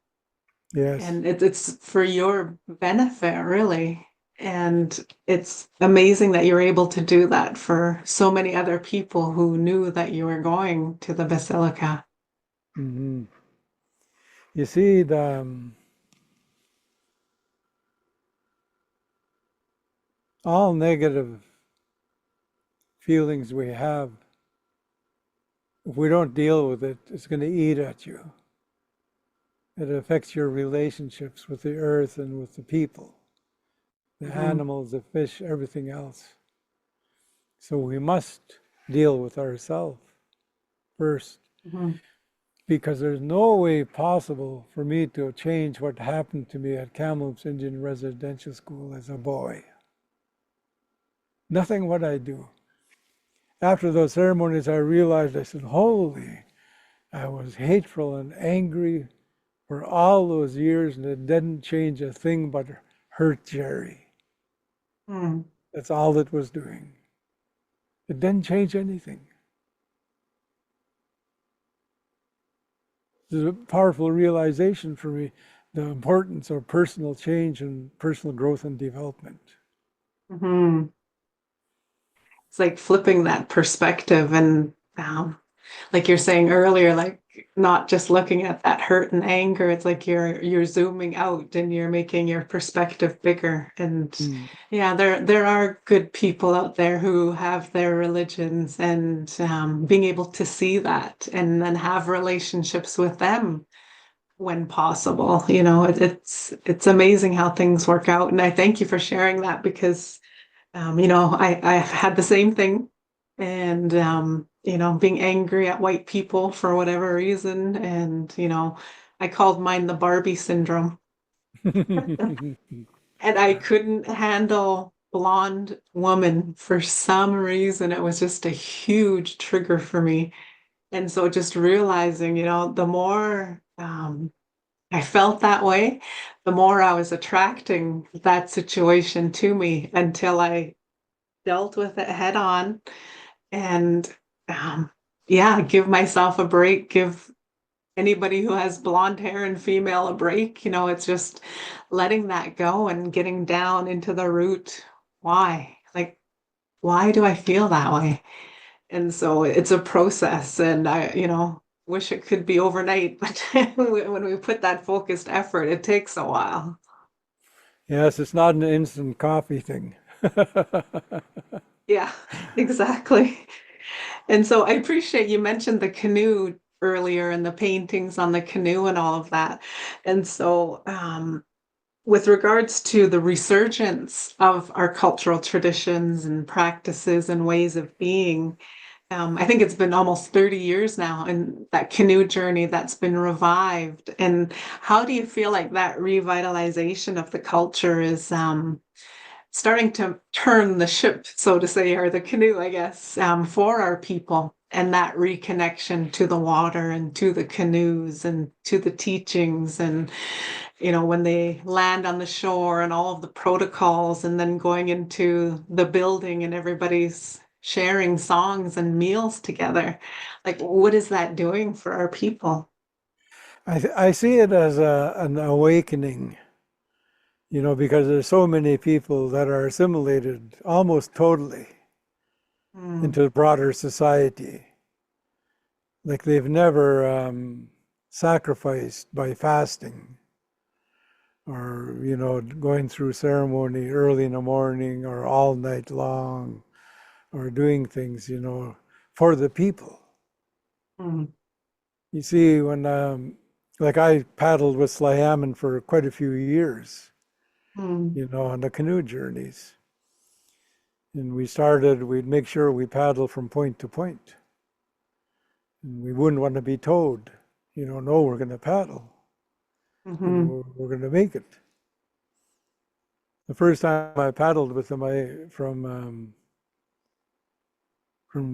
Yes. And it's for your benefit, really. And it's amazing that you're able to do that for so many other people who knew that you were going to the Basilica. Hmm. You see, all negative feelings we have, if we don't deal with it, it's going to eat at you. It affects your relationships with the earth and with the people, the Hmm. animals, the fish, everything else. So we must deal with ourselves first, Hmm. because there's no way possible for me to change what happened to me at Kamloops Indian Residential School as a boy. Nothing what I do. After those ceremonies, I realized, I said, holy, I was hateful and angry for all those years, and it didn't change a thing but hurt Gerry. Hmm. That's all it was doing. It didn't change anything. This is a powerful realization for me, the importance of personal change and personal growth and development. Hmm. It's like flipping that perspective and like you're saying earlier, like not just looking at that hurt and anger. It's like you're zooming out and you're making your perspective bigger. And Mm. yeah, there are good people out there who have their religions, and being able to see that and then have relationships with them when possible. It's amazing how things work out. And I thank you for sharing that because I've had the same thing. And being angry at white people for whatever reason. And, I called mine the Barbie syndrome. And I couldn't handle blonde woman for some reason. It was just a huge trigger for me. And so just realizing, the more I felt that way, the more I was attracting that situation to me until I dealt with it head on and um, yeah, give myself a break, give anybody who has blonde hair and female a break. It's just letting that go and getting down into the root. Why? Like, why do I feel that way? And so it's a process, and I, wish it could be overnight, but when we put that focused effort, it takes a while. Yes, it's not an instant coffee thing. Yeah, exactly. And so I appreciate you mentioned the canoe earlier and the paintings on the canoe and all of that. And so, with regards to the resurgence of our cultural traditions and practices and ways of being, I think it's been almost 30 years now, and that canoe journey that's been revived. And how do you feel like that revitalization of the culture is starting to turn the ship, so to say, or the canoe, I guess, for our people? And that reconnection to the water and to the canoes and to the teachings, and when they land on the shore and all of the protocols, and then going into the building and everybody's sharing songs and meals together. Like, what is that doing for our people? I see it as an awakening, because there's so many people that are assimilated almost totally Mm, into the broader society. Like they've never sacrificed by fasting or, going through ceremony early in the morning or all night long or doing things, for the people. mm, You see, when, like I paddled with Slihammon for quite a few years, mm, on the canoe journeys. And we'd make sure we paddle from point to point. And we wouldn't want to be told, no, we're going to paddle. mhm, We're going to make it. The first time I paddled with them, from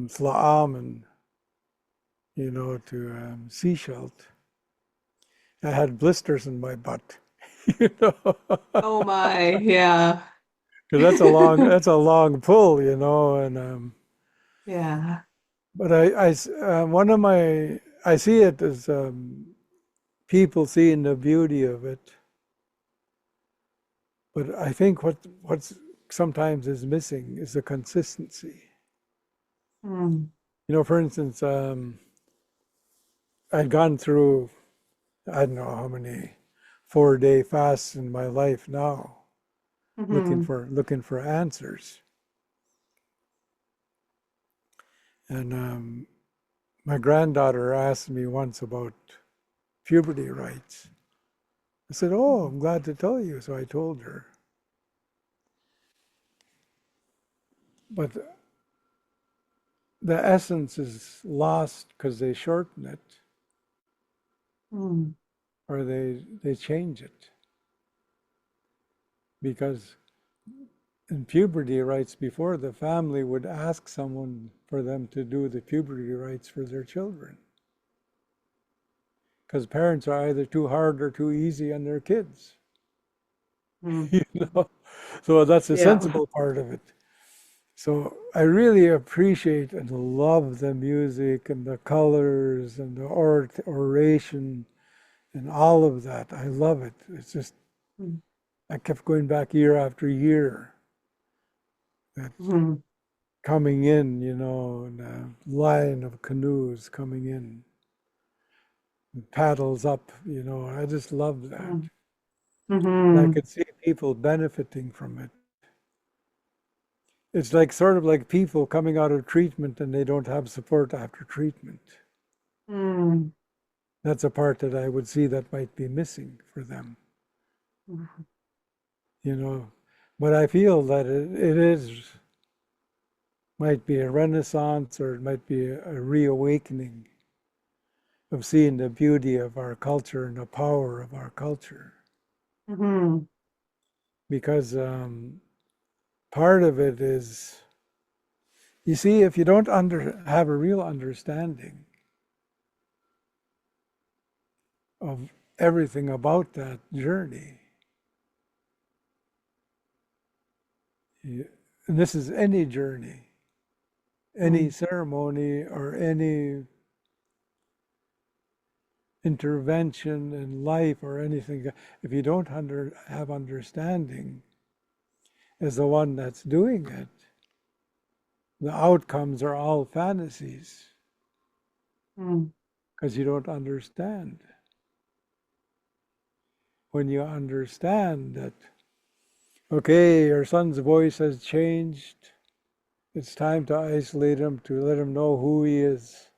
Slihammon, to Seashelt, I had blisters in my butt, because oh my, yeah. that's a long pull, and Yeah. but one of my I see it as people seeing the beauty of it, but I think what's sometimes is missing is the consistency. Mm, For instance, I'd gone through I don't know how many 4-day fasts in my life now, mhm, looking for answers, and my granddaughter asked me once about puberty rights. I said, "Oh, I'm glad to tell you." So I told her. But the essence is lost because they shorten it mm, or they change it. Because in puberty rites before, the family would ask someone for them to do the puberty rites for their children. Because parents are either too hard or too easy on their kids. mm. you know? So that's the Yeah. sensible part of it. So I really appreciate and love the music and the colors and the oration and all of that. I love it. It's just, Mm, I kept going back year after year, that mhm, coming in, and a line of canoes coming in, paddles up, I just love that. mm, And I mhm, could see people benefiting from it. It's like sort of like people coming out of treatment and they don't have support after treatment. mm, That's a part that I would see that might be missing for them, you know. But I feel that it is Might be a renaissance or it might be a reawakening of seeing the beauty of our culture and the power of our culture. Hmm. Because part of it is, you see, if you don't have a real understanding of everything about that journey, you, and this is any journey, any ceremony, or any intervention in life or anything, if you don't have understanding as the one that's doing it, the outcomes are all fantasies Mm. because you don't understand. When you understand that, okay, your son's voice has changed, it's time to isolate him, to let him know who he is.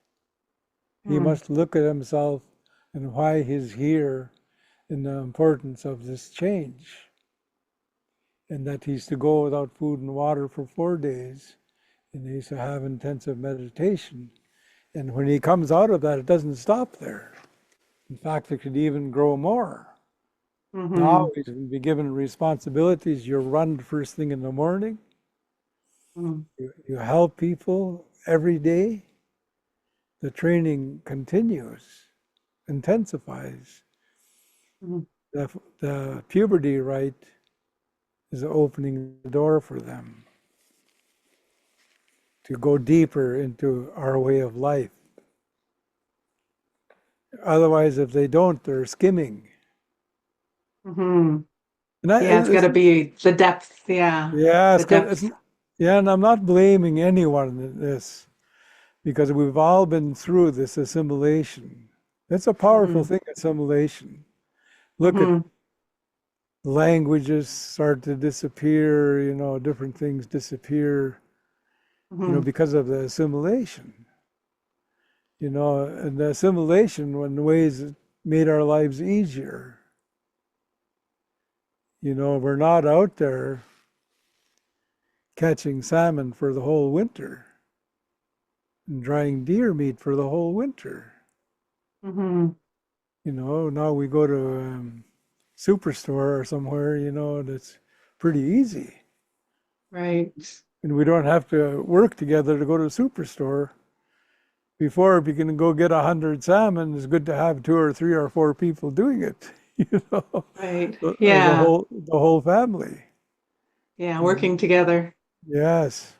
He Mm. must look at himself and why he's here and the importance of this change. And that he's to go without food and water for 4 days, and he's to have intensive meditation. And when he comes out of that, it doesn't stop there. In fact, it could even grow more. Now Hmm. he's going to be given responsibilities. You run first thing in the morning. Mm. You help people every day. The training continues, intensifies. Mm. The puberty rite is opening the door for them to go deeper into our way of life. Otherwise, if they don't, they're skimming. Hmm. And I, Yeah, it's got it's, to be the depth. Yeah, yeah, the it's, depth. yeah, and I'm not blaming anyone in this because we've all been through this assimilation. It's a powerful Hmm. thing, assimilation. Look at Hmm. languages start to disappear, different things disappear, Hmm. because of the assimilation. And the assimilation, in ways, it made our lives easier. We're not out there catching salmon for the whole winter and drying deer meat for the whole winter. Hmm. Now we go to superstore or somewhere, and it's pretty easy. Right. And we don't have to work together to go to a superstore. Before, if you can go get 100 salmon, it's good to have 2 or 3 or 4 people doing it, Right. as a Yeah. whole family. Yeah. And Working together. yes,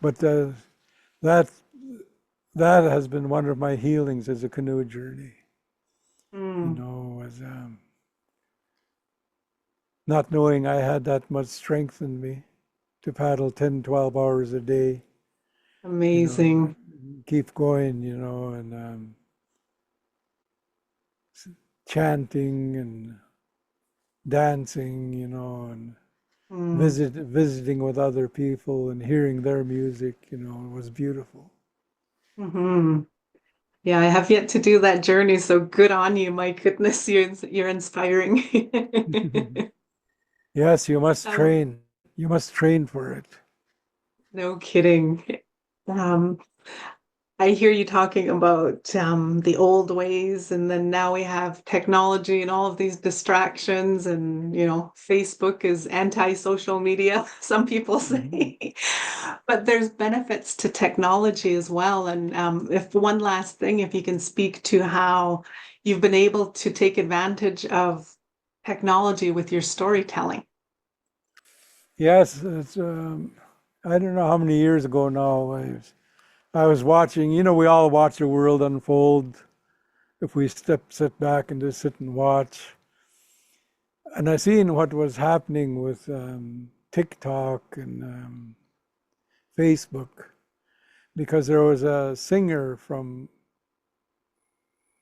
but that that has been one of my healings as a canoe journey. Mm. Was not knowing I had that much strength in me to paddle 10, 12 hours a day, you know, Amazing. keep going, and chanting and dancing, and Mm. visiting with other people and hearing their music, it was beautiful. Hmm. Yeah, I have yet to do that journey, so good on you. My goodness, you're inspiring. Yes, you must Um, train. You must train for it. no kidding. Um, I hear you talking about the old ways, and then now we have technology and all of these distractions, and Facebook is anti-social media, some people Mhm. say. But there's benefits to technology as well. And if one last thing, if you can speak to how you've been able to take advantage of technology with your storytelling. Yes, I don't know how many years ago now. I was watching. We all watch the world unfold if we sit back and just sit and watch. And I seen what was happening with TikTok and Facebook because there was a singer from,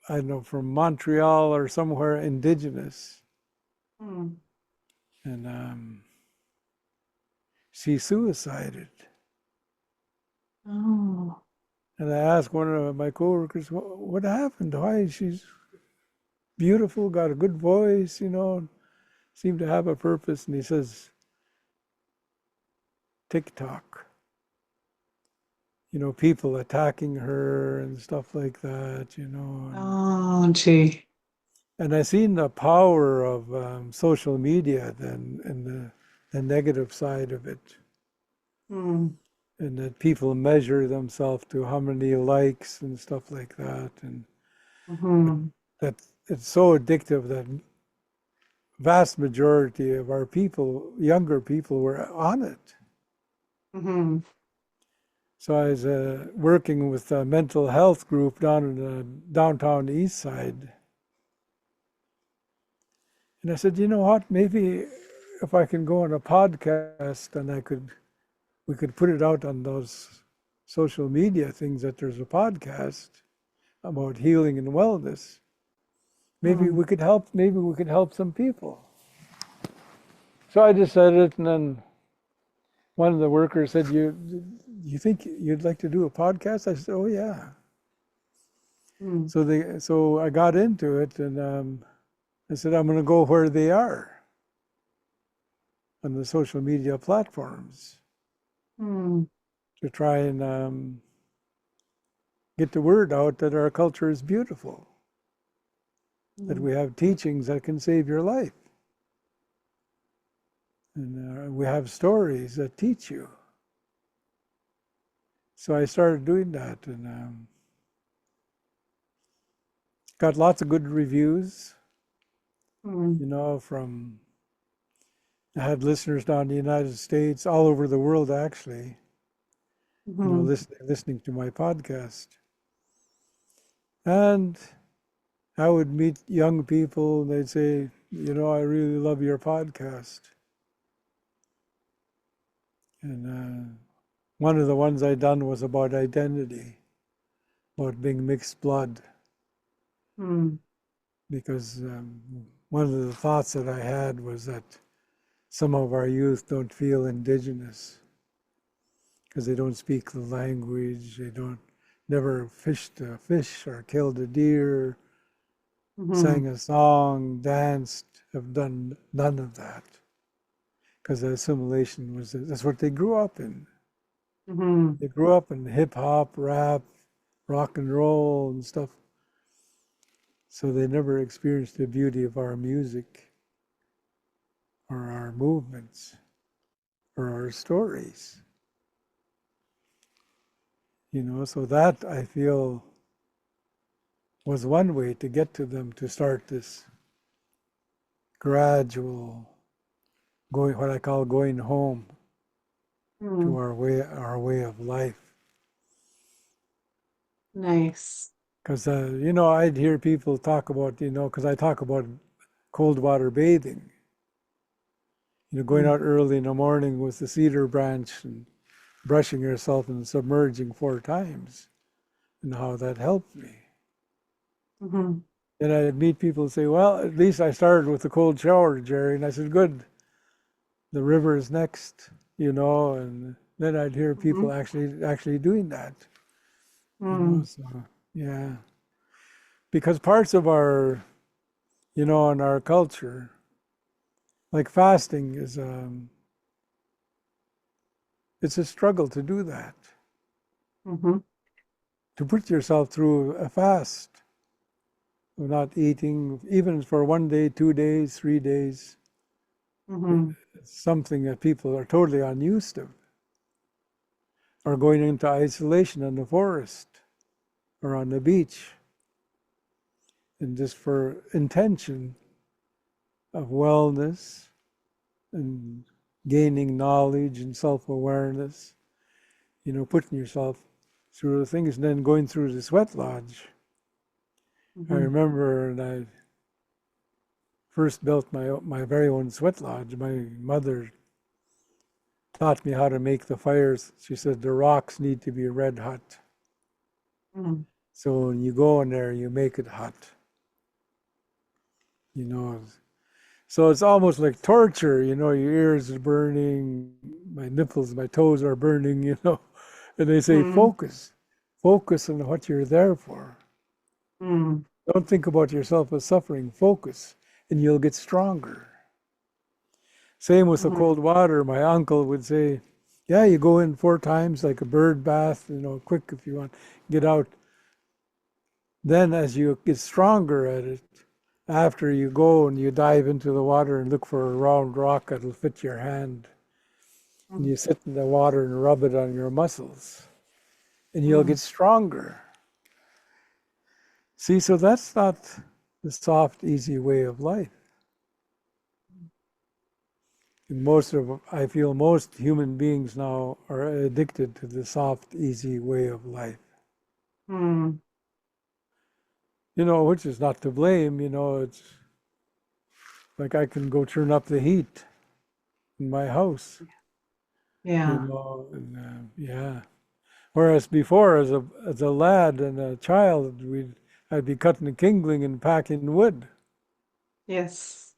I don't know, from Montreal or somewhere, Indigenous, Hmm. and she suicided. Oh. And I asked one of my coworkers, what happened? Why? She's beautiful, got a good voice, seemed to have a purpose. And he says, TikTok. people attacking her and stuff like that, Oh, gee. and I seen the power of social media then and the negative side of it, Mm, and that people measure themselves to how many likes and stuff like that, and mhm, that it's so addictive that vast majority of our people, younger people, were on it. mhm, So I was working with a mental health group down in the downtown east side. And I said, you know what, maybe if I can go on a podcast and we could put it out on those social media things that there's a podcast about healing and wellness. mm, Maybe we could help some people. So I decided, and then one of the workers said, you think you'd like to do a podcast? I said, oh yeah. mm, So I got into it, and I said, I'm going to go where they are on the social media platforms mm, to try and get the word out that our culture is beautiful, that mm, we have teachings that can save your life, and we have stories that teach you. So I started doing that, and got lots of good reviews, mm, from I had listeners down in the United States, all over the world actually, mhm, listening to my podcast. And I would meet young people and they'd say, I really love your podcast. And one of the ones I done was about identity, about being mixed blood, mm, because one of the thoughts that I had was that some of our youth don't feel indigenous because they don't speak the language, they don't never fished a fish or killed a deer, sang mhm, a song, danced, have done none of that. Because the assimilation that's what they grew up in. mhm, They grew up in hip hop, rap, rock and roll and stuff. So they never experienced the beauty of our music or our movements or our stories. So that I feel was one way to get to them to start this gradual going, what I call going home to mm. our way of life. Nice. Because I'd hear people talk about, because I talk about cold water bathing, going Mm, out early in the morning with the cedar branch and brushing yourself and submerging 4 times, and how that helped me. mhm, Then I'd meet people and say, well, at least I started with the cold shower, Gerry. And I said, good, the river is next, and then I'd hear people mhm, actually doing that, mm, so yeah. Because parts of our, in our culture, like fasting is, it's a struggle to do that, mhm, to put yourself through a fast of not eating, even for 1 day, 2 days, 3 days. mhm, It's something that people are totally unused to, or going into isolation in the forest or on the beach, and just for intention of wellness and gaining knowledge and self-awareness, putting yourself through the things, and then going through the sweat lodge. I mhm, remember when I first built my very own sweat lodge, my mother taught me how to make the fires. She said the rocks need to be red hot. mm, So when you go in there, you make it hot. You know, so it's almost like torture. Your ears are burning, my nipples, my toes are burning. And they say mm, focus on what you're there for. mm, Don't think about yourself as suffering. Focus, and you'll get stronger. Same with the mhm, cold water. My uncle would say, Yeah, you go in 4 times like a bird bath, quick if you want, get out. Then as you get stronger at it, after you go and you dive into the water and look for a round rock that'll fit your hand, and Mm, you sit in the water and rub it on your muscles, and you'll mm, get stronger. See, so that's not the soft, easy way of life. And I feel most human beings now are addicted to the soft, easy way of life. mm. Which is not to blame, it's like I can go turn up the heat in my house, Yeah. and, yeah. Whereas before, as a lad and a child, I'd be cutting the kindling and packing wood, Yes.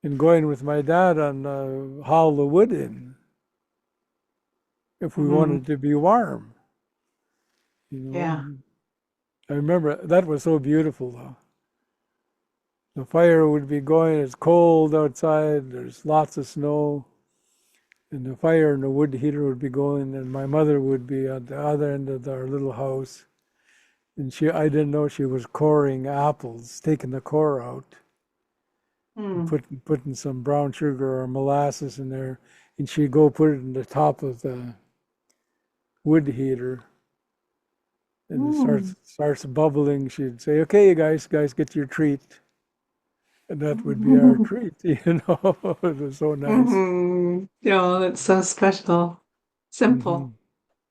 and going with my dad on haul the wood in if we Hmm. wanted to be warm. You know, Yeah. I remember that was so beautiful though. The fire would be going. It's cold outside. There's lots of snow, and the fire and the wood heater would be going, and my mother would be at the other end of our little house, and I didn't know she was coring apples, taking the core out, and Mm. putting some brown sugar or molasses in there, and she'd go put it in the top of the wood heater, and it Mm. starts bubbling. She'd say, "Okay, you guys, get your treat," and that would be our treat. It was so nice. Hmm. Oh, that's so special. Hmm. Simple.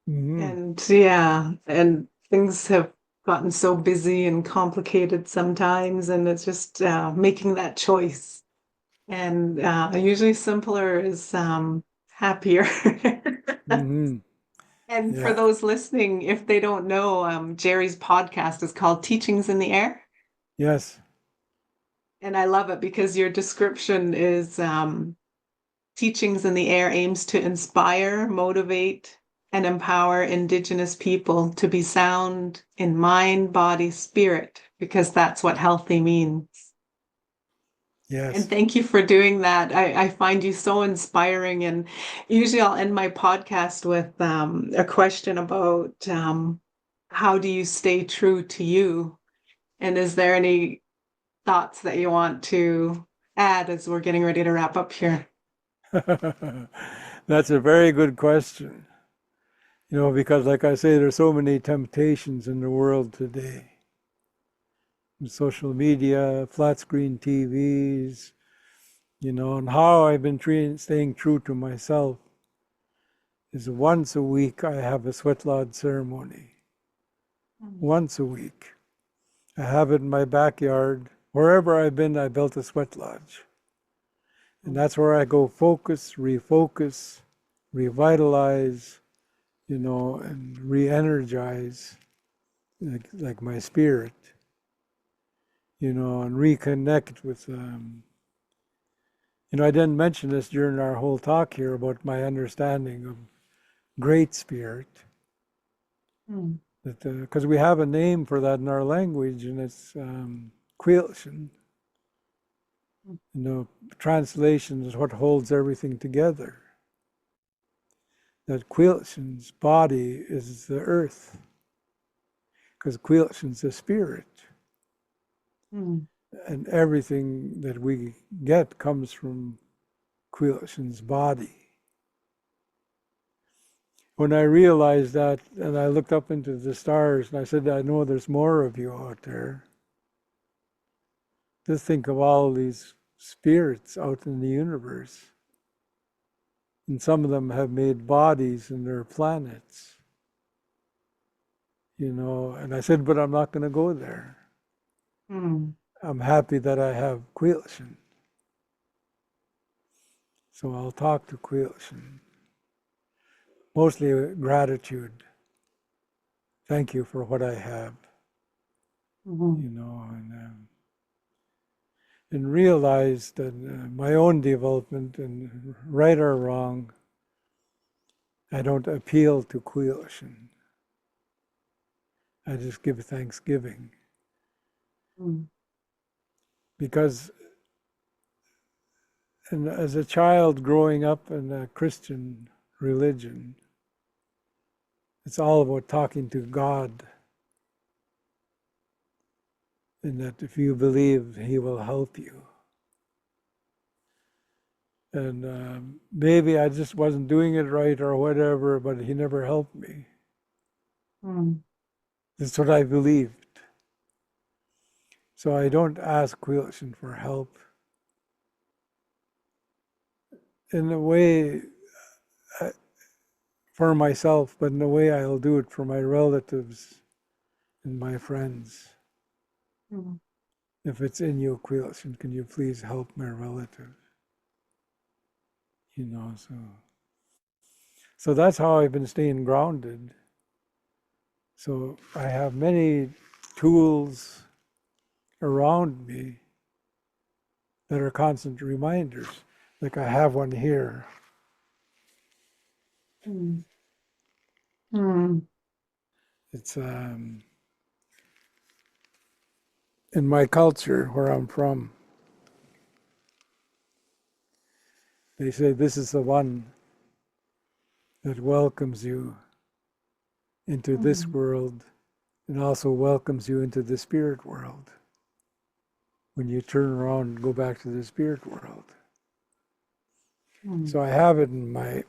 Hmm. And yeah, and things have gotten so busy and complicated sometimes, and it's just making that choice. And usually simpler is happier. Hmm. And for Yeah. those listening, if they don't know, Jerry's podcast is called Teachings in the Air. Yes. And I love it because your description is Teachings in the Air aims to inspire, motivate, and empower Indigenous people to be sound in mind, body, spirit, because that's what healthy means. And Yes. thank you for doing that. I find you so inspiring. And usually I'll end my podcast with a question about how do you stay true to you? And is there any thoughts that you want to add as we're getting ready to wrap up here? That's a very good question. Because like I say, there's so many temptations in the world today. Social media, flat screen TVs, and how I've been staying true to myself is once a week I have a sweat lodge ceremony. Mm, Once a week. I have it in my backyard. Wherever I've been, I built a sweat lodge. And mm, that's where I go refocus, revitalize, and re-energize like my spirit, and reconnect with I didn't mention this during our whole talk here about my understanding of great spirit, mm, that because we have a name for that in our language, and it's Quilshin. mm, Translation is what holds everything together. That Quilshin's body is the earth, because Quilshin's the spirit. mm, And everything that we get comes from Quilshin's body. When I realized that, and I looked up into the stars, and I said, I know there's more of you out there. Just think of all these spirits out in the universe. And some of them have made bodies in their planets, And I said, but I'm not going to go there. mm, I'm happy that I have Quilshin. So I'll talk to Quilshin. Mostly gratitude. Thank you for what I have, mm, and realize that my own development, and right or wrong, I don't appeal to Quilshin. I just give thanksgiving. mm, Because and as a child growing up in a Christian religion, It's all about talking to God, and that if you believe, He will help you. And maybe I just wasn't doing it right or whatever, but He never helped me. Mm. That's what I believed. So I don't ask Quilchin for help. In a way, for myself, but in a way I'll do it for my relatives and my friends. Mm. If it's in you, Quilchin, can you please help my relatives? So that's how I've been staying grounded. So I have many tools around me that are constant reminders. Like I have one here. Mm. Mm. It's in my culture where I'm from. They say this is the one that welcomes you into this Mm. world and also welcomes you into the spirit world. When you turn around and go back to the spirit world. Mm. So I have it in my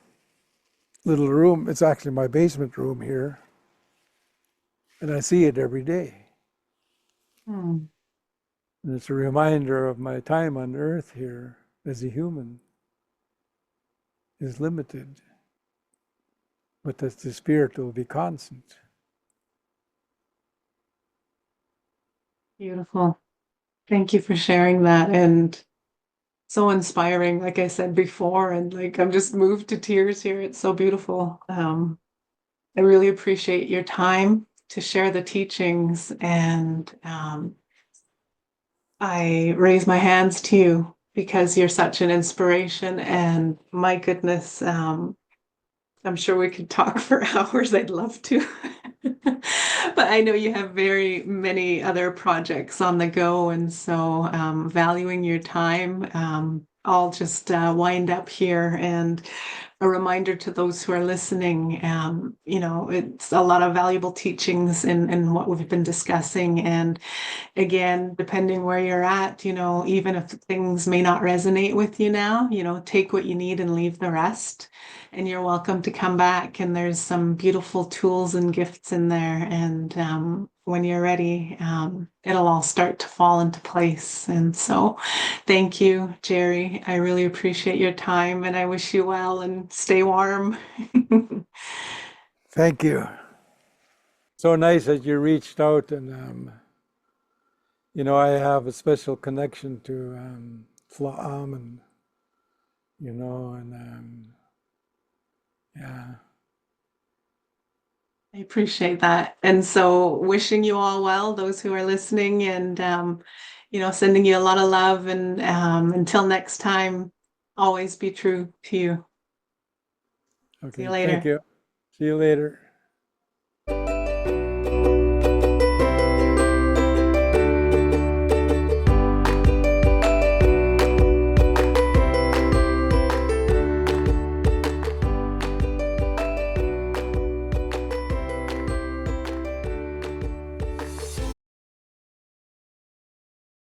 little room. It's actually my basement room here. And I see it every day. Mm. And it's a reminder of my time on earth here as a human is limited, but that the spirit will be constant. Beautiful. Thank you for sharing that. And so inspiring, like I said before, and like I'm just moved to tears here. It's so beautiful. I really appreciate your time to share the teachings, and I raise my hands to you because you're such an inspiration. And my goodness, I'm sure we could talk for hours. I'd love to. But I know you have very many other projects on the go. And so valuing your time, I'll just wind up here. And a reminder to those who are listening, it's a lot of valuable teachings in what we've been discussing. And again, depending where you're at, even if things may not resonate with you now, take what you need and leave the rest. And you're welcome to come back. And there's some beautiful tools and gifts in there. And when you're ready, it'll all start to fall into place. And so thank you, Gerry. I really appreciate your time and I wish you well and stay warm. Thank you. So nice that you reached out, and I have a special connection to Flaam, and yeah. I appreciate that. And so wishing you all well, those who are listening, and sending you a lot of love. And until next time, always be true to you. See you Okay, thank later. you. See you later.